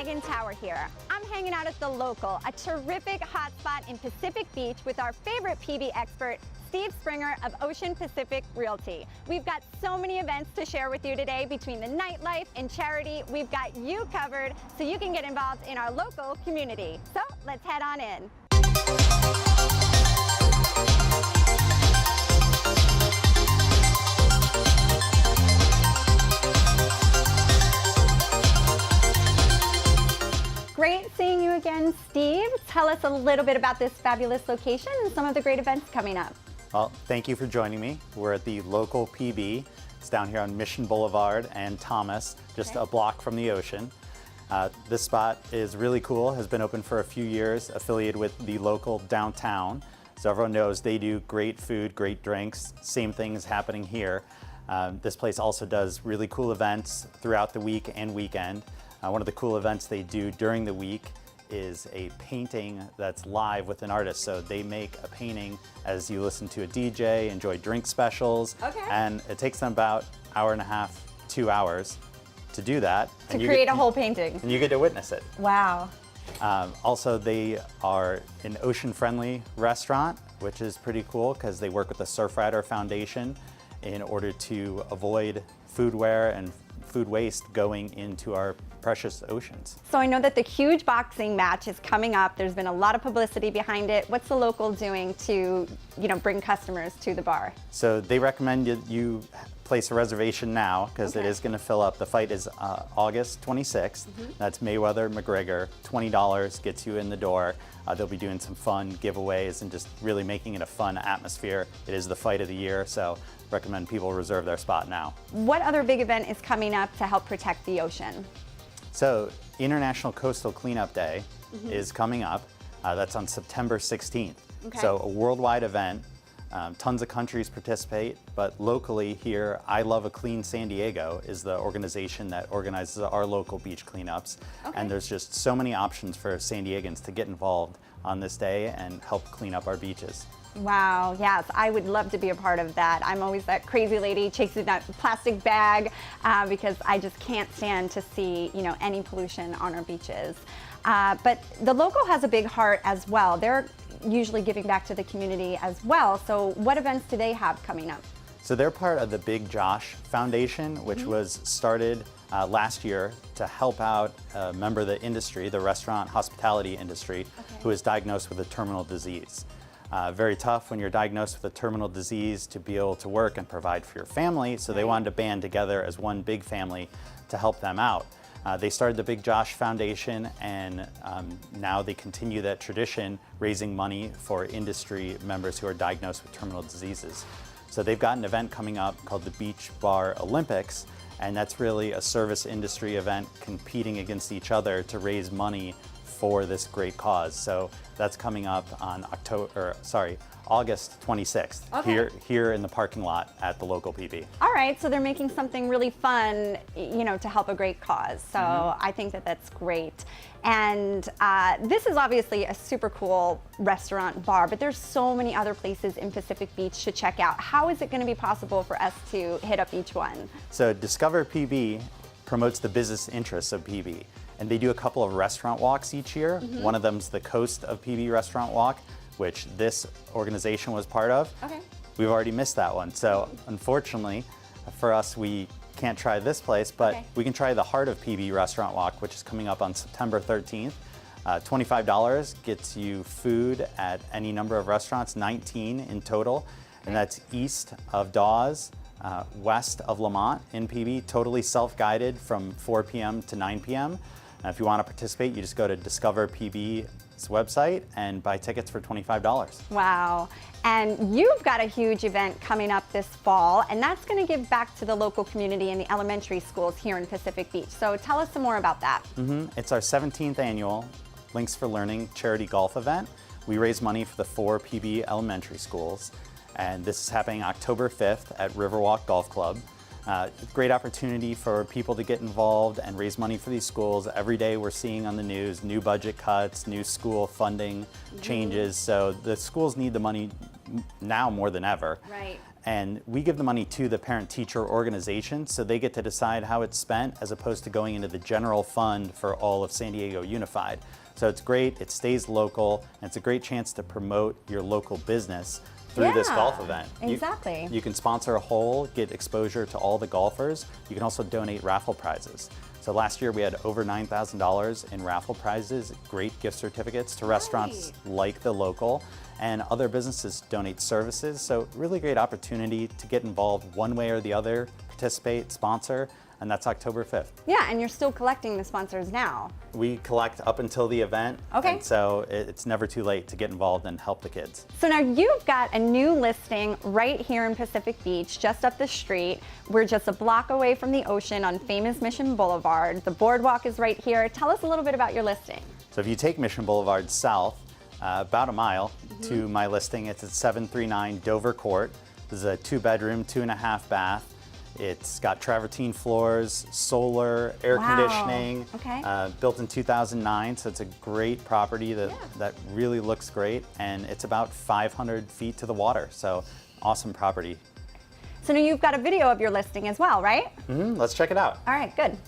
Megan Tower here. I'm hanging out at The Local, a terrific hotspot in Pacific Beach with our favorite PB expert, Steve Springer of Ocean Pacific Realty. We've got so many events to share with you today between the nightlife and charity. We've got you covered so you can get involved in our local community. So let's head on in. Great seeing you again, Steve. Tell us a little bit about this fabulous location and some of the great events coming up. Well, thank you for joining me. We're at the Local PB. It's down here on Mission Boulevard and Thomas, just a block from the ocean. This spot is really cool, has been open for a few years, affiliated with the Local downtown. So everyone knows they do great food, great drinks. Same things happening here. This place also does really cool events throughout the week and weekend. One of the cool events they do during the week is a painting that's live with an artist. So they make a painting as you listen to a DJ, enjoy drink specials, and it takes them about an hour and a half, 2 hours to do that. To create a whole painting. And you get to witness it. Wow. Also, they are an ocean-friendly restaurant, which is pretty cool because they work with the Surfrider Foundation in order to avoid foodware and food waste going into our precious oceans. So I know that the huge boxing match is coming up. There's been a lot of publicity behind it. What's the Local doing to, bring customers to the bar? So they recommend you place a reservation now because it is going to fill up. The fight is August 26th. That's Mayweather-McGregor. $20 gets you in the door. They'll be doing some fun giveaways and just really making it a fun atmosphere. It is the fight of the year, so recommend people reserve their spot now. What other big event is coming up to help protect the ocean? So International Coastal Cleanup Day is coming up. That's on September 16th. So a worldwide event. Tons of countries participate, but locally here, I Love a Clean San Diego is the organization that organizes our local beach cleanups. And there's just so many options for San Diegans to get involved on this day and help clean up our beaches. Wow, yes, I would love to be a part of that. I'm always that crazy lady chasing that plastic bag because I just can't stand to see, any pollution on our beaches. But the Local has a big heart as well. They're usually giving back to the community as well. So what events do they have coming up? So they're part of the Big Josh Foundation, which was started last year to help out a member of the industry, the restaurant hospitality industry, who is diagnosed with a terminal disease. Very tough when you're diagnosed with a terminal disease to be able to work and provide for your family, so they wanted to band together as one big family to help them out. They started the Big Josh Foundation, and now they continue that tradition, raising money for industry members who are diagnosed with terminal diseases. So they've got an event coming up called the Beach Bar Olympics, and that's really a service industry event competing against each other to raise money for this great cause. So that's coming up on August 26th, here in the parking lot at the Local PB. All right, so they're making something really fun, to help a great cause. So I think that that's great. And this is obviously a super cool restaurant bar, but there's so many other places in Pacific Beach to check out. How is it going to be possible for us to hit up each one? So Discover PB promotes the business interests of PB. And they do a couple of restaurant walks each year. One of them's the Coast of PB Restaurant Walk, which this organization was part of. We've already missed that one. So unfortunately for us, we can't try this place, but we can try the Heart of PB Restaurant Walk, which is coming up on September 13th. $25 gets you food at any number of restaurants, 19 in total. And that's east of Dawes, west of Lamont in PB, totally self-guided from 4 p.m. to 9 p.m. If you want to participate, you just go to Discover PB's website and buy tickets for $25. Wow. And you've got a huge event coming up this fall, and that's going to give back to the local community and the elementary schools here in Pacific Beach. So tell us some more about that. It's our 17th annual Links for Learning charity golf event. We raise money for the 4 PB elementary schools, and this is happening October 5th at Riverwalk Golf Club. Great opportunity for people to get involved and raise money for these schools. Every day we're seeing on the news new budget cuts, new school funding changes. So the schools need the money now more than ever. And we give the money to the parent-teacher organization, so they get to decide how it's spent as opposed to going into the general fund for all of San Diego Unified. So it's great, it stays local, and it's a great chance to promote your local business through this golf event. Exactly. You can sponsor a hole, get exposure to all the golfers. You can also donate raffle prizes. So last year we had over $9,000 in raffle prizes, great gift certificates to restaurants like the local, and other businesses donate services. So really great opportunity to get involved one way or the other, participate, sponsor, and that's October 5th. Yeah, and you're still collecting the sponsors now. We collect up until the event, and so it's never too late to get involved and help the kids. So now you've got a new listing right here in Pacific Beach, just up the street. We're just a block away from the ocean on famous Mission Boulevard. The boardwalk is right here. Tell us a little bit about your listing. So if you take Mission Boulevard south, about a mile to my listing, it's at 739 Dover Court. This is a 2-bedroom, 2.5 bath. It's got travertine floors, solar, air conditioning, built in 2009, so it's a great property that really looks great, and it's about 500 feet to the water, so awesome property. So now you've got a video of your listing as well, right? Let's check it out. All right, good.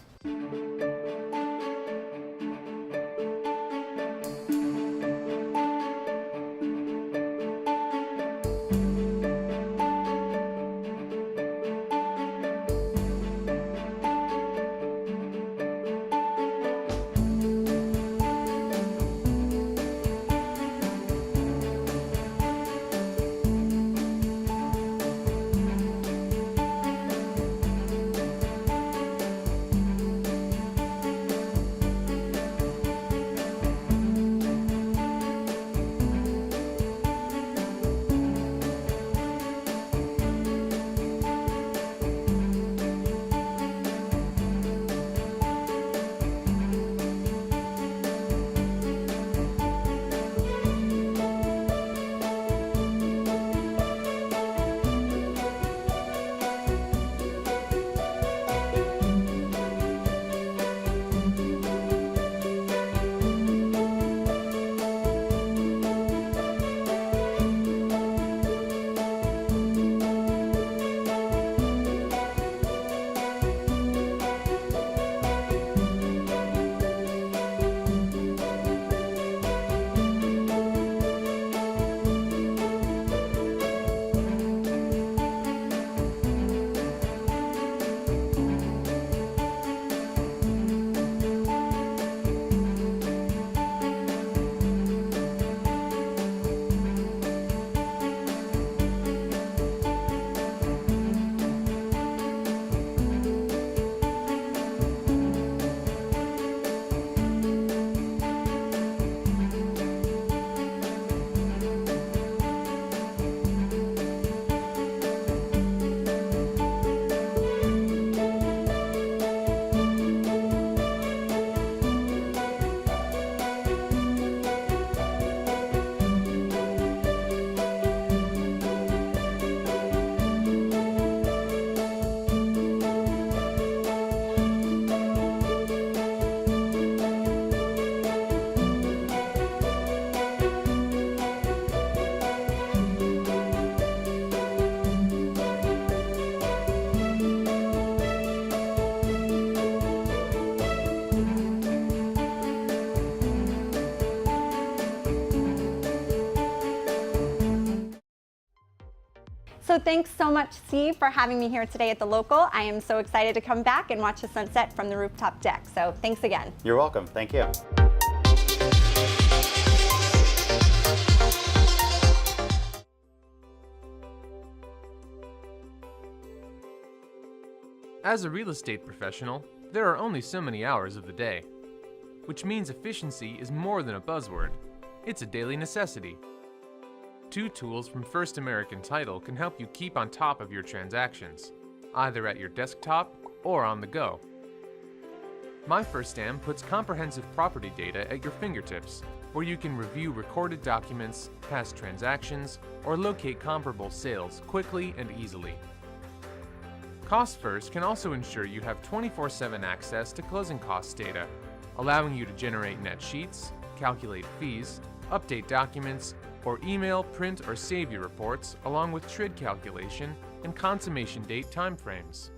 So thanks so much, Steve, for having me here today at the local. I am so excited to come back and watch the sunset from the rooftop deck. So thanks again. You're welcome. Thank you. As a real estate professional, there are only so many hours of the day, which means efficiency is more than a buzzword. It's a daily necessity. Two tools from First American Title can help you keep on top of your transactions, either at your desktop or on the go. My First Am puts comprehensive property data at your fingertips, where you can review recorded documents, past transactions, or locate comparable sales quickly and easily. Cost First can also ensure you have 24/7 access to closing costs data, allowing you to generate net sheets, calculate fees, update documents, or email, print, or save your reports along with TRID calculation and consummation date timeframes.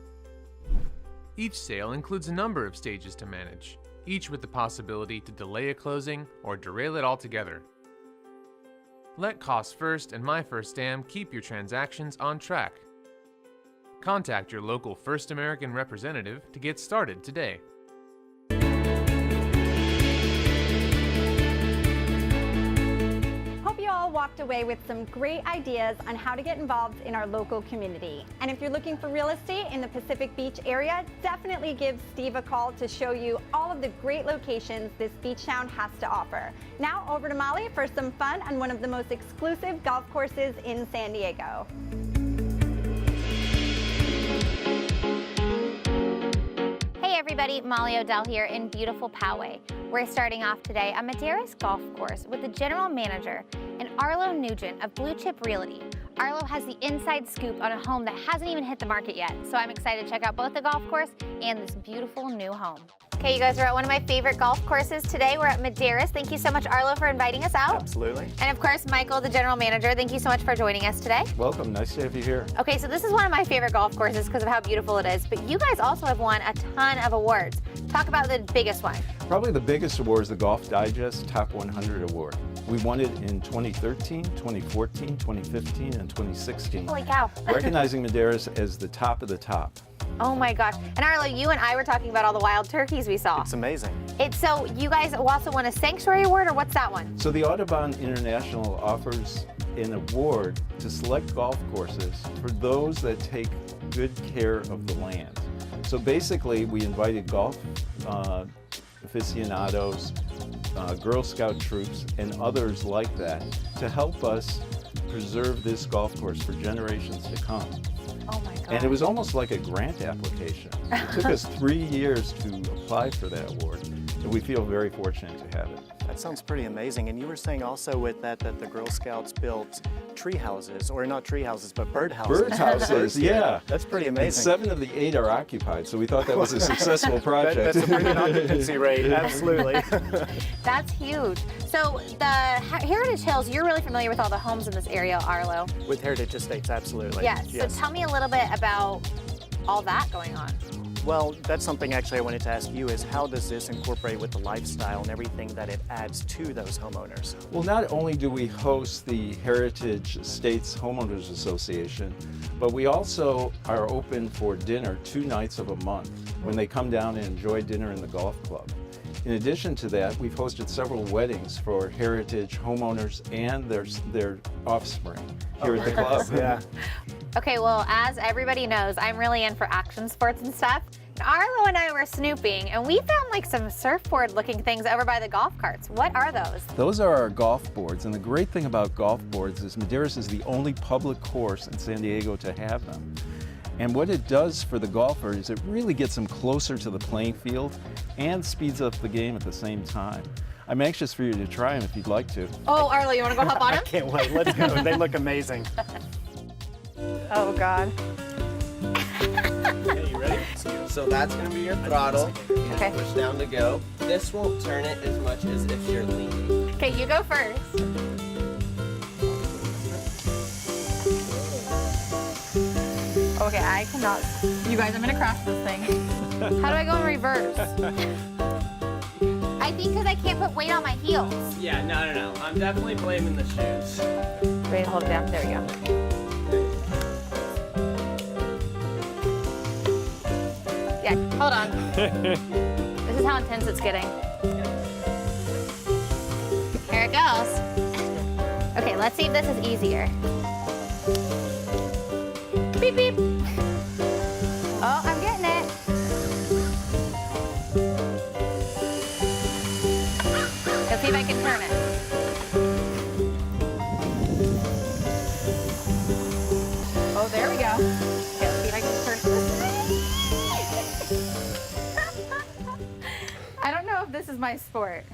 Each sale includes a number of stages to manage, each with the possibility to delay a closing or derail it altogether. Let Cost First and My First Dam keep your transactions on track. Contact your local First American representative to get started today. Hope you all walked away with some great ideas on how to get involved in our local community. And if you're looking for real estate in the Pacific Beach area, definitely give Steve a call to show you all of the great locations this beach town has to offer. Now over to Molly for some fun on one of the most exclusive golf courses in San Diego. Hey everybody, Molly O'Dell here in beautiful Poway. We're starting off today on Madares Golf Course with the general manager and Arlo Nugent of Blue Chip Realty. Arlo has the inside scoop on a home that hasn't even hit the market yet, so I'm excited to check out both the golf course and this beautiful new home. Okay, you guys are at one of my favorite golf courses today. We're at Madares. Thank you so much, Arlo, for inviting us out. Absolutely. And of course, Michael, the general manager, thank you so much for joining us today. Welcome, nice to have you here. Okay, so this is one of my favorite golf courses because of how beautiful it is, but you guys also have won a ton of awards. Talk about the biggest one. Probably the biggest award is the Golf Digest Top 100 Award. We won it in 2013, 2014, 2015, and 2016. Holy cow. Recognizing Madares as the top of the top. Oh my gosh. And Arlo, you and I were talking about all the wild turkeys we saw. It's amazing. So you guys also won a Sanctuary Award, or what's that one? So the Audubon International offers an award to select golf courses for those that take good care of the land. So basically, we invited golf aficionados, Girl Scout troops, and others like that to help us preserve this golf course for generations to come. Oh my God. And it was almost like a grant application. It took us 3 years to apply for that award, and we feel very fortunate to have it. That sounds pretty amazing. And you were saying also with that the Girl Scouts built tree houses, or not tree houses, but bird houses. Bird houses, yeah. That's pretty And amazing. 7 of the 8 are occupied, so we thought that was a successful project. That's a pretty good occupancy rate, absolutely. That's huge. So the Heritage Hills, you're really familiar with all the homes in this area, Arlo. With Heritage Estates, absolutely. Yes. So tell me a little bit about all that going on. Well, that's something actually I wanted to ask you is how does this incorporate with the lifestyle and everything that it adds to those homeowners? Well, not only do we host the Heritage Estates Homeowners Association, but we also are open for dinner 2 nights of a month when they come down and enjoy dinner in the golf club. In addition to that, we've hosted several weddings for Heritage homeowners and their offspring here at the club. Yeah. Okay, well, as everybody knows, I'm really in for action sports and stuff. And Arlo and I were snooping, and we found like some surfboard-looking things over by the golf carts. What are those? Those are our golf boards, and the great thing about golf boards is Madares is the only public course in San Diego to have them. And what it does for the golfer is it really gets them closer to the playing field and speeds up the game at the same time. I'm anxious for you to try them if you'd like to. Oh, Arlo, you want to go hop on I them? can't wait. Let's go. They look amazing. Oh, God. Okay, you ready? So that's going to be your throttle. Okay. Push down to go. This won't turn it as much as if you're leaning. Okay, you go first. Okay, I cannot. You guys, I'm gonna crash this thing. How do I go in reverse? I think because I can't put weight on my heels. Yeah, no. I'm definitely blaming the shoes. Wait, hold it down. There we go. Yeah, hold on. This is how intense it's getting. Here it goes. Okay, let's see if this is easier. Beep, beep. Oh, I'm getting it. Let's see if I can turn it. Oh, there we go. Okay, let's see if I can turn this. I don't know if this is my sport.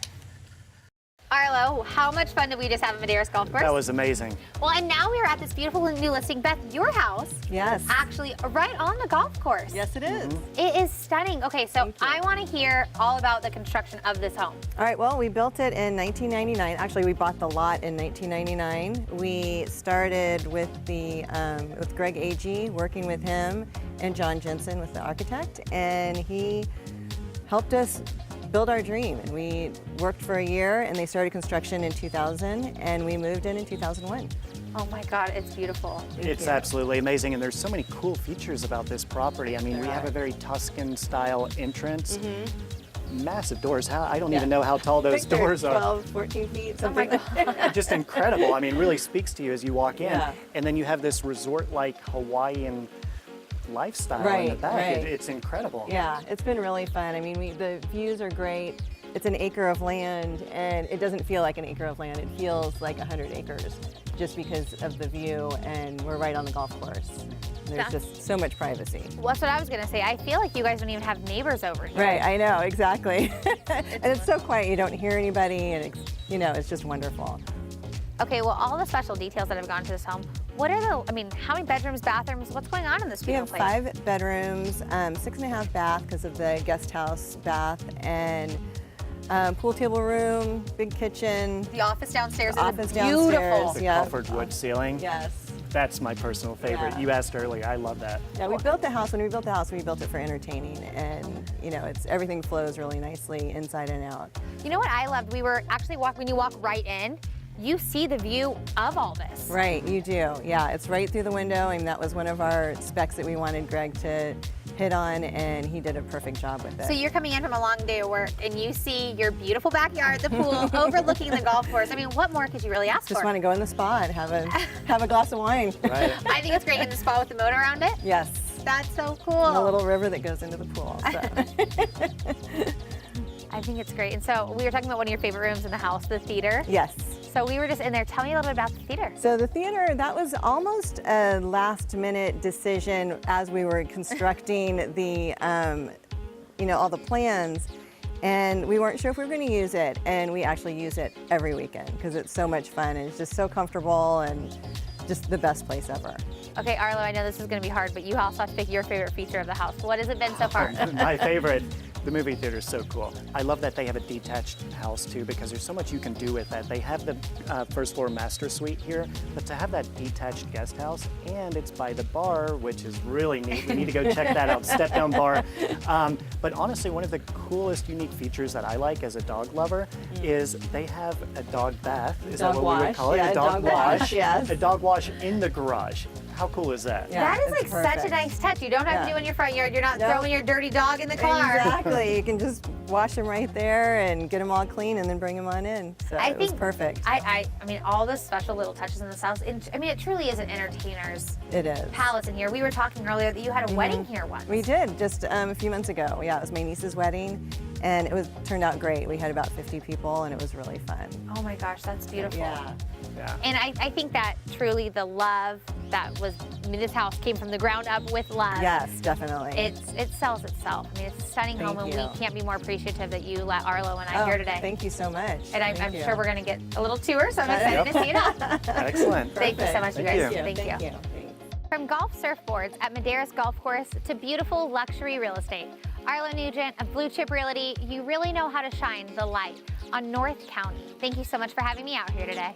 Arlo, how much fun did we just have at Madares Golf Course? That was amazing. Well, and now we are at this beautiful new listing. Beth, your house. Yes. Actually, right on the golf course. Yes, it is. It is stunning. Okay, so I want to hear all about the construction of this home. All right, well, we built it in 1999. Actually, we bought the lot in 1999. We started with with Greg Agee, working with him, and John Jensen with the architect, and he helped us build our dream. And we worked for a year, and they started construction in 2000, and we moved in 2001. Oh my God, it's beautiful. It's absolutely amazing, and there's so many cool features about this property. I mean, we have a very Tuscan-style entrance. Massive doors. I don't even know how tall those doors are. 12, 14 feet, something like that. Just incredible. I mean, really speaks to you as you walk in. Yeah. And then you have this resort-like Hawaiian lifestyle in the Right, back. right. It's incredible. Yeah, it's been really fun. I mean, the views are great. It's an acre of land, and it doesn't feel like an acre of land. It feels like 100 acres just because of the view, and we're right on the golf course. There's just so much privacy. Well, that's what I was going to say. I feel like you guys don't even have neighbors over here. Right, I know, exactly. And it's so quiet, you don't hear anybody, and it's just wonderful. Okay, well, all the special details that have gone to this home, what are how many bedrooms, bathrooms, what's going on in this We have beautiful place? 5 bedrooms, 6.5 bath because of the guest house bath, and pool table room, big kitchen. The office downstairs Office is beautiful. downstairs. The Yeah. coffered wood ceiling. Yes. That's my personal favorite. Yeah. You asked earlier. I love that. Yeah, we built the house. When we built the house, we built it for entertaining, and everything flows really nicely inside and out. You know what I loved? We were actually when you walk right in, you see the view of all this. Right, you do. Yeah, it's right through the window, and that was one of our specs that we wanted Greg to hit on, and he did a perfect job with it. So you're coming in from a long day of work, and you see your beautiful backyard, the pool, overlooking the golf course. I mean, what more could you really ask Just for? want to go in the spa and have a glass of wine. Right. I think it's great in the spa with the moat around it. Yes. That's so cool. And a little river that goes into the pool. So. I think it's great. And so we were talking about one of your favorite rooms in the house, the theater. Yes. So we were just in there. Tell me a little bit about the theater. So the theater, that was almost a last-minute decision as we were constructing the, all the plans, and we weren't sure if we were going to use it, and we actually use it every weekend because it's so much fun and it's just so comfortable and just the best place ever. Okay, Arlo, I know this is going to be hard, but you also have to pick your favorite feature of the house. What has it been so far? My favorite. The movie theater is so cool. I love that they have a detached house too, because there's so much you can do with that. They have the first floor master suite here, but to have that detached guest house, and it's by the bar, which is really neat. We need to go check that out, step down bar. But honestly, one of the coolest unique features that I like as a dog lover is they have a dog bath. Is that Dog what we would call it? yeah, a dog wash. yes. A dog wash in the garage. How cool is that? Yeah, That is like it's such a perfect. nice touch. You don't have to Yeah. do in your front yard. You're not No. throwing your dirty dog in the car. Exactly. You can just wash them right there and get them all clean and then bring them on in. So I it was think perfect. I mean, all the special little touches in this house. I mean, it truly is an entertainer's It is. palace in here. We were talking earlier that you had a wedding here once. We did just a few months ago. Yeah, it was my niece's wedding, and it turned out great. We had about 50 people, and it was really fun. Oh my gosh, that's beautiful. Yeah. Yeah. And I think that truly the love that was, I mean, this house came from the ground up with love. Yes, definitely. It sells itself. I mean, it's a stunning home, and you. we can't be more appreciative that you let Arlo and I here today. Thank you so much. And I'm Thank you. sure we're going to get a little tour, so I'm excited to see it all. Excellent. Thank you so much, you Thank guys. you. Thank you. Thank you. From golf surfboards at Madares Golf Course to beautiful luxury real estate, Arlo Nugent of Blue Chip Realty, you really know how to shine the light on North County. Thank you so much for having me out here today.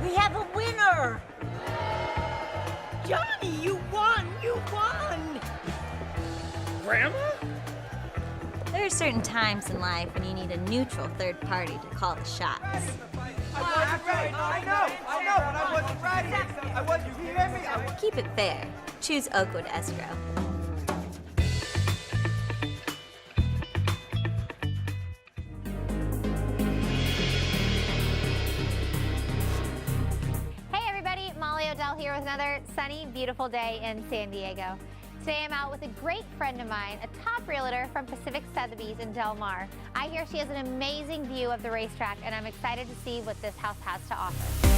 We have a winner! Johnny, you won! You won! Grandma? There are certain times in life when you need a neutral third party to call the shots. I wasn't right! I know! I wasn't right! I wasn't, you hear me? Keep it fair. Choose Oakwood Escrow. Hey everybody, Molly O'Dell here with another sunny, beautiful day in San Diego. Today I'm out with a great friend of mine, a top realtor from Pacific Sotheby's in Del Mar. I hear she has an amazing view of the racetrack, and I'm excited to see what this house has to offer.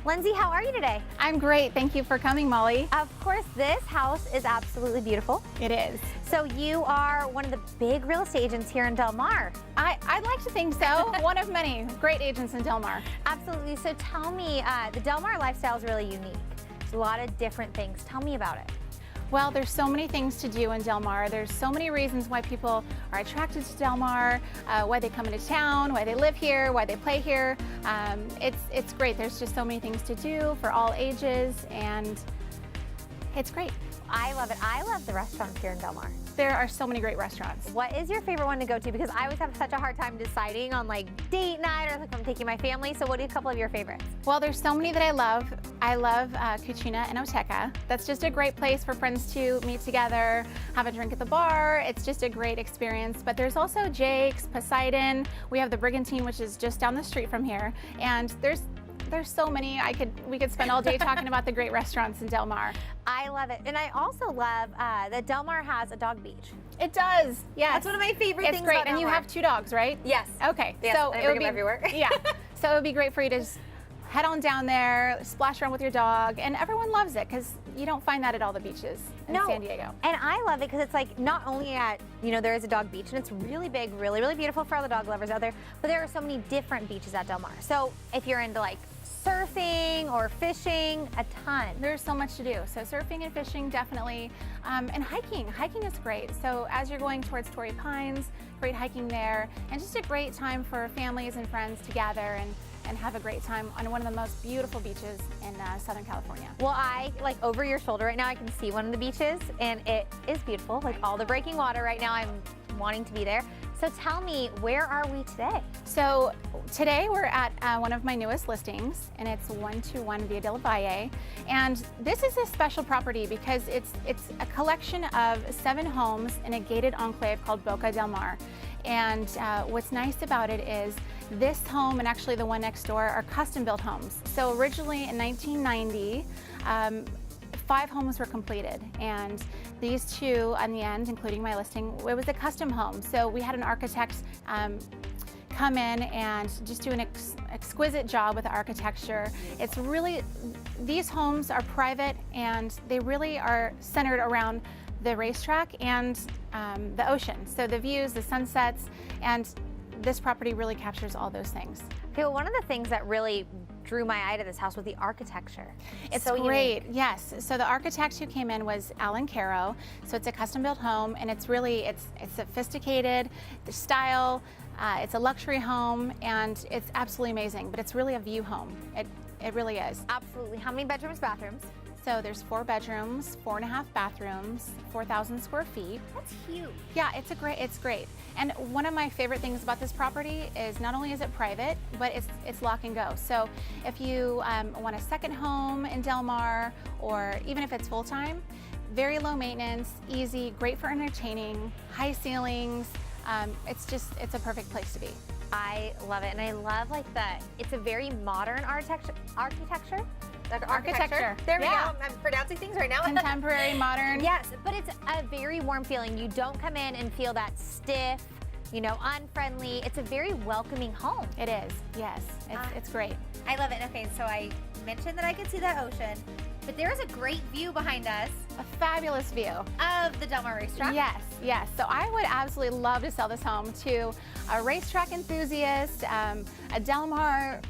Lindsay, how are you today? I'm great. Thank you for coming, Molly. Of course, this house is absolutely beautiful. It is. So you are one of the big real estate agents here in Del Mar. I'd like to think so. One of many great agents in Del Mar. Absolutely. So tell me, the Del Mar lifestyle is really unique. There's a lot of different things. Tell me about it. Well, there's so many things to do in Del Mar. There's so many reasons why people are attracted to Del Mar, why they come into town, why they live here, why they play here. It's great. There's just so many things to do for all ages, and it's great. I love it. I love the restaurants here in Del Mar. There are so many great restaurants. What is your favorite one to go to? Because I always have such a hard time deciding on like date night or if I'm taking my family. So what are a couple of your favorites? Well, there's so many that I love. I love Cucina and Oteca. That's just a great place for friends to meet together, have a drink at the bar. It's just a great experience. But there's also Jake's, Poseidon. We have the Brigantine, which is just down the street from here. And there's so many. We could spend all day talking about the great restaurants in Del Mar. I love it. And I also love that Del Mar has a dog beach. It does, yes. That's one of my favorite things It's great, about and Del you Mar. have 2 dogs, right? Yes. Okay, Yes, so I it bring would be them everywhere. Yeah, so it would be great for you to just head on down there, splash around with your dog, and everyone loves it because you don't find that at all the beaches in San Diego. And I love it because it's like not only at, there is a dog beach and it's really big, really, really beautiful for all the dog lovers out there, but there are so many different beaches at Del Mar. So if you're into like surfing or fishing, a ton. There's so much to do. So surfing and fishing, definitely. And hiking. Hiking is great. So as you're going towards Torrey Pines, great hiking there, and just a great time for families and friends to gather and have a great time on one of the most beautiful beaches in Southern California. Well, like over your shoulder right now, I can see one of the beaches and it is beautiful. Like all the breaking water right now, I'm wanting to be there. So tell me, where are we today? So today we're at one of my newest listings, and it's 121 Via del Valle. And this is a special property because it's a collection of 7 homes in a gated enclave called Boca del Mar. And what's nice about it is this home and actually the one next door are custom-built homes. So originally in 1990, 5 homes were completed, and these 2 on the end, including my listing, it was a custom home. So we had an architect come in and just do an exquisite job with the architecture. It's really, these homes are private and they really are centered around the racetrack and the ocean. So the views, the sunsets, and this property really captures all those things. Okay, well, one of the things that really drew my eye to this house was the architecture. It's so great, unique. yes. So the architect who came in was Alan Caro. So it's a custom-built home, and it's really, it's sophisticated, the style, it's a luxury home, and it's absolutely amazing, but it's really a view home. It really is. Absolutely. How many bedrooms, bathrooms? So there's 4 bedrooms, 4.5 bathrooms, 4,000 square feet. That's huge. Yeah, it's great. And one of my favorite things about this property is not only is it private, but it's lock and go. So if you want a second home in Del Mar, or even if it's full-time, very low maintenance, easy, great for entertaining, high ceilings. It's a perfect place to be. I love it, and I love like it's a very modern architecture. Architecture. There we Yeah. go. I'm pronouncing things right now. Contemporary, modern. Yes, but it's a very warm feeling. You don't come in and feel that stiff, unfriendly. It's a very welcoming home. It is, yes. It's great. I love it. Okay, so I mentioned that I could see that ocean, but there is a great view behind us A fabulous view. of the Del Mar racetrack. Yes. So I would absolutely love to sell this home to a racetrack enthusiast, a Del Mar,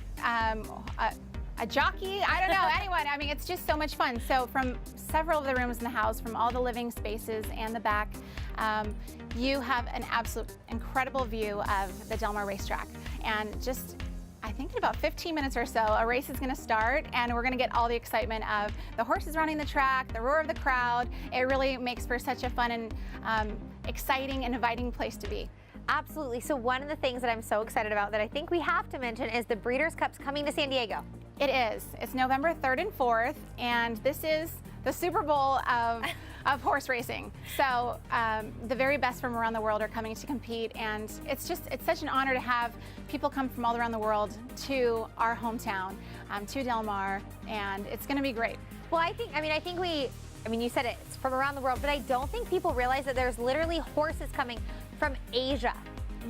a jockey, I don't know, anyone. I mean, it's just so much fun. So from several of the rooms in the house, from all the living spaces and the back, you have an absolute incredible view of the Del Mar racetrack. And just, I think in about 15 minutes or so, a race is gonna start, and we're gonna get all the excitement of the horses running the track, the roar of the crowd. It really makes for such a fun and exciting and inviting place to be. Absolutely. So one of the things that I'm so excited about that I think we have to mention is the Breeders' Cup's coming to San Diego. It is. It's November 3rd and 4th, and this is the Super Bowl of of horse racing. So the very best from around the world are coming to compete, and it's such an honor to have people come from all around the world to our hometown, to Del Mar, and it's going to be great. Well, I think you said it's from around the world, but I don't think people realize that there's literally horses coming from Asia.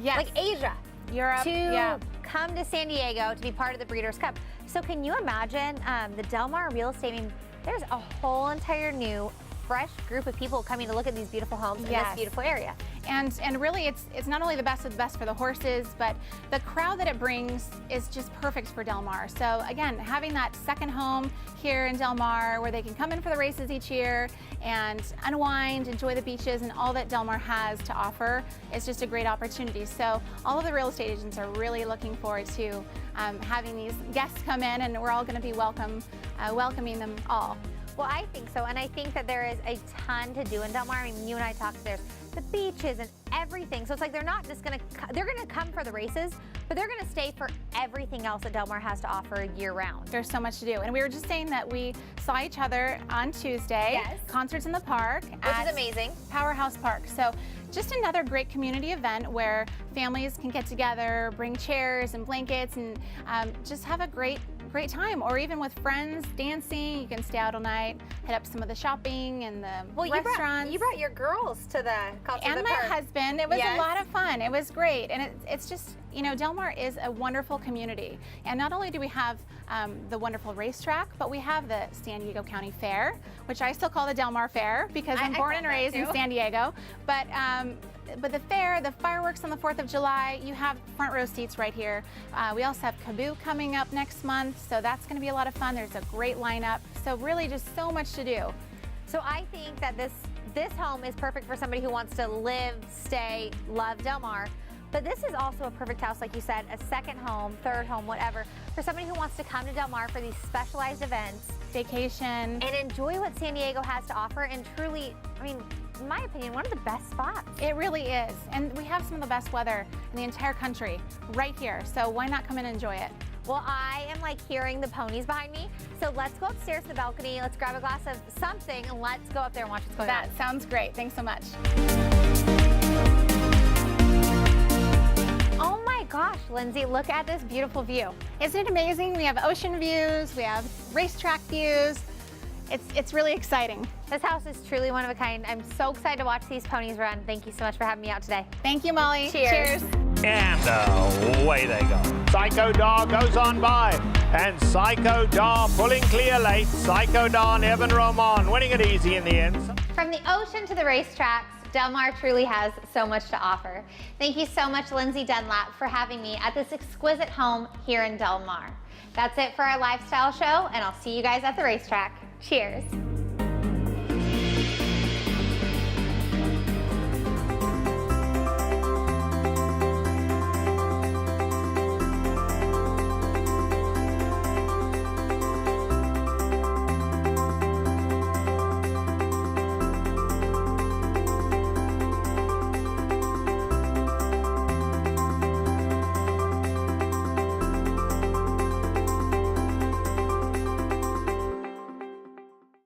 Yes. Like Asia. Europe, to come to San Diego to be part of the Breeders' Cup. So can you imagine the Del Mar real estate? I mean, there's a whole entire new, fresh group of people coming to look at these beautiful homes in this beautiful area. And really, it's not only the best of the best for the horses, but the crowd that it brings is just perfect for Del Mar. So again, having that second home here in Del Mar where they can come in for the races each year and unwind, enjoy the beaches and all that Del Mar has to offer is just a great opportunity. So all of the real estate agents are really looking forward to having these guests come in, and we're all going to be welcoming them all. Well, I think so, and I think that there is a ton to do in Del Mar. I mean, you and I talked, there's the beaches and everything. So it's like they're not just they're gonna come for the races, but they're gonna stay for everything else that Del Mar has to offer year round. There's so much to do. And we were just saying that we saw each other on Tuesday. Yes. Concerts in the park. Which is amazing. Powerhouse Park. So just another great community event where families can get together, bring chairs and blankets, and just have a great time. Or even with friends dancing, you can stay out all night, hit up some of the shopping and the restaurants. You brought your girls to the concert and in the my park. husband. It was a lot of fun. It was great. And it's just, you know, Del Mar is a wonderful community. And not only do we have the wonderful racetrack, but we have the San Diego County Fair, which I still call the Del Mar Fair because I'm born and raised in San Diego. But the fair, the fireworks on the 4th of July, you have front row seats right here. We also have Kaboo coming up next month, so that's going to be a lot of fun. There's a great lineup. So really just so much to do. So I think that this home is perfect for somebody who wants to live, stay, love Del Mar. But this is also a perfect house, like you said, a second home, third home, whatever, for somebody who wants to come to Del Mar for these specialized events. Vacation. And enjoy what San Diego has to offer, and truly, I mean, in my opinion, one of the best spots. It really is. And we have some of the best weather in the entire country right here. So why not come and enjoy it? Well, I am like hearing the ponies behind me. So let's go upstairs to the balcony. Let's grab a glass of something and let's go up there and watch what's going on. That sounds great. Thanks so much. Oh my gosh, Lindsay, look at this beautiful view. Isn't it amazing? We have ocean views, we have racetrack views. It's really exciting. This house is truly one of a kind. I'm so excited to watch these ponies run. Thank you so much for having me out today. Thank you, Molly. Cheers. And away they go. Psycho Dar goes on by. And Psycho Dar pulling clear late. Psycho Dar and Evan Roman winning it easy in the end. From the ocean to the racetracks, Del Mar truly has so much to offer. Thank you so much, Lindsay Dunlap, for having me at this exquisite home here in Del Mar. That's it for our lifestyle show, and I'll see you guys at the racetrack. Cheers.